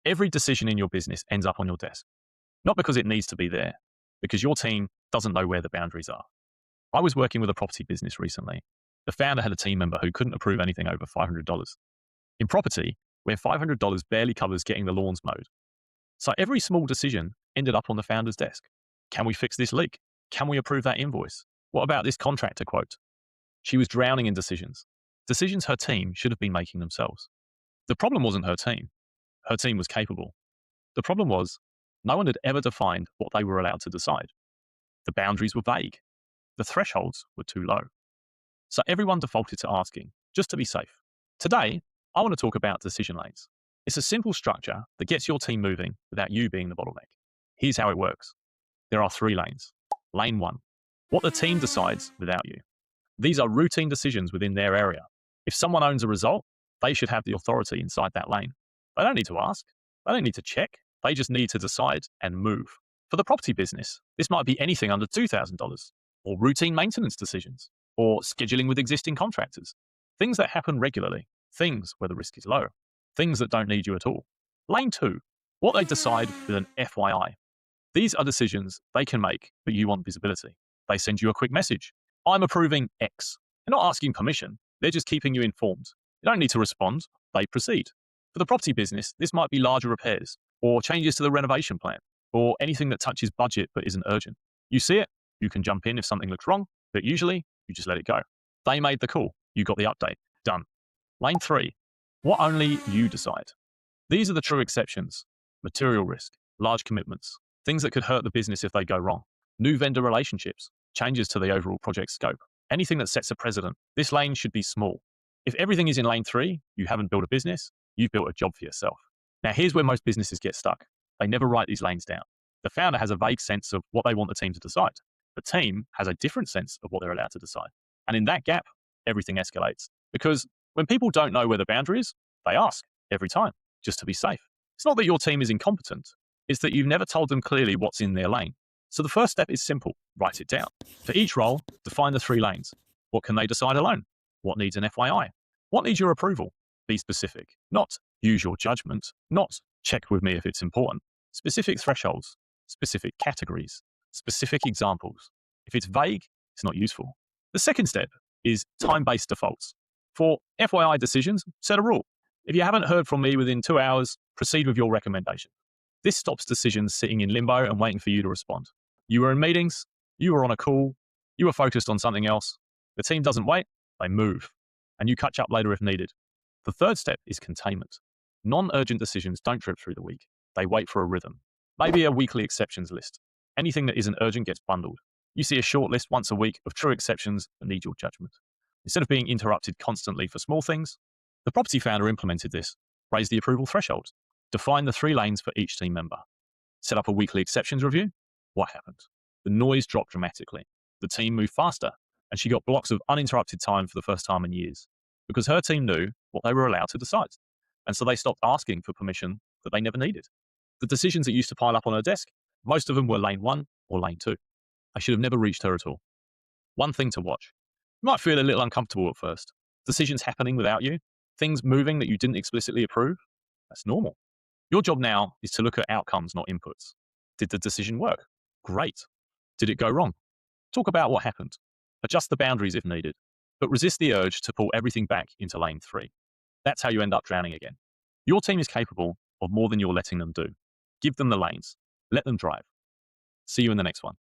Every decision in your business ends up on your desk, not because it needs to be there, because your team doesn't know where the boundaries are. I was working with a property business recently. The founder had a team member who couldn't approve anything over $500. In property, where $500 barely covers getting the lawns mowed. So every small decision ended up on the founder's desk. Can we fix this leak? Can we approve that invoice? What about this contractor quote? She was drowning in decisions. Decisions her team should have been making themselves. The problem wasn't her team. Her team was capable. The problem was no one had ever defined what they were allowed to decide. The boundaries were vague. The thresholds were too low. So everyone defaulted to asking, just to be safe. Today, I want to talk about decision lanes. It's a simple structure that gets your team moving without you being the bottleneck. Here's how it works. There are 3 lanes. Lane 1, what the team decides without you. These are routine decisions within their area. If someone owns a result, they should have the authority inside that lane. They don't need to ask. They don't need to check. They just need to decide and move. For the property business, this might be anything under $2,000, or routine maintenance decisions, or scheduling with existing contractors. Things that happen regularly, things where the risk is low, things that don't need you at all. Lane 2, what they decide with an FYI. These are decisions they can make, but you want visibility. They send you a quick message. I'm approving X. They're not asking permission. They're just keeping you informed. You don't need to respond. They proceed. For the property business, this might be larger repairs or changes to the renovation plan or anything that touches budget but isn't urgent. You see it, you can jump in if something looks wrong, but usually you just let it go. They made the call. You got the update. Done. Lane 3, what only you decide. These are the true exceptions. Material risk, large commitments, things that could hurt the business if they go wrong, new vendor relationships, changes to the overall project scope, anything that sets a precedent. This lane should be small. If everything is in lane 3, you haven't built a business, you've built a job for yourself. Now, here's where most businesses get stuck. They never write these lanes down. The founder has a vague sense of what they want the team to decide. The team has a different sense of what they're allowed to decide. And in that gap, everything escalates. Because when people don't know where the boundary is, they ask every time, just to be safe. It's not that your team is incompetent. It's that you've never told them clearly what's in their lane. So the first step is simple. Write it down. For each role, define the 3 lanes. What can they decide alone? What needs an FYI? What needs your approval? Be specific. Not use your judgment. Not check with me if it's important. Specific thresholds. Specific categories. Specific examples. If it's vague, it's not useful. The second step is time-based defaults. For FYI decisions, set a rule. If you haven't heard from me within 2 hours, proceed with your recommendation. This stops decisions sitting in limbo and waiting for you to respond. You were in meetings, you were on a call, you were focused on something else. The team doesn't wait, they move. And you catch up later if needed. The third step is containment. Non-urgent decisions don't drip through the week. They wait for a rhythm. Maybe a weekly exceptions list. Anything that isn't urgent gets bundled. You see a short list once a week of true exceptions that need your judgment. Instead of being interrupted constantly for small things, the property founder implemented this. Raise the approval threshold. Define the 3 lanes for each team member. Set up a weekly exceptions review. What happened? The noise dropped dramatically. The team moved faster, and she got blocks of uninterrupted time for the first time in years because her team knew what they were allowed to decide. And so they stopped asking for permission that they never needed. The decisions that used to pile up on her desk, most of them were lane 1 or lane 2. I should have never reached her at all. One thing to watch. You might feel a little uncomfortable at first. Decisions happening without you, things moving that you didn't explicitly approve. That's normal. Your job now is to look at outcomes, not inputs. Did the decision work? Great. Did it go wrong? Talk about what happened. Adjust the boundaries if needed, but resist the urge to pull everything back into lane 3. That's how you end up drowning again. Your team is capable of more than you're letting them do. Give them the lanes. Let them drive. See you in the next one.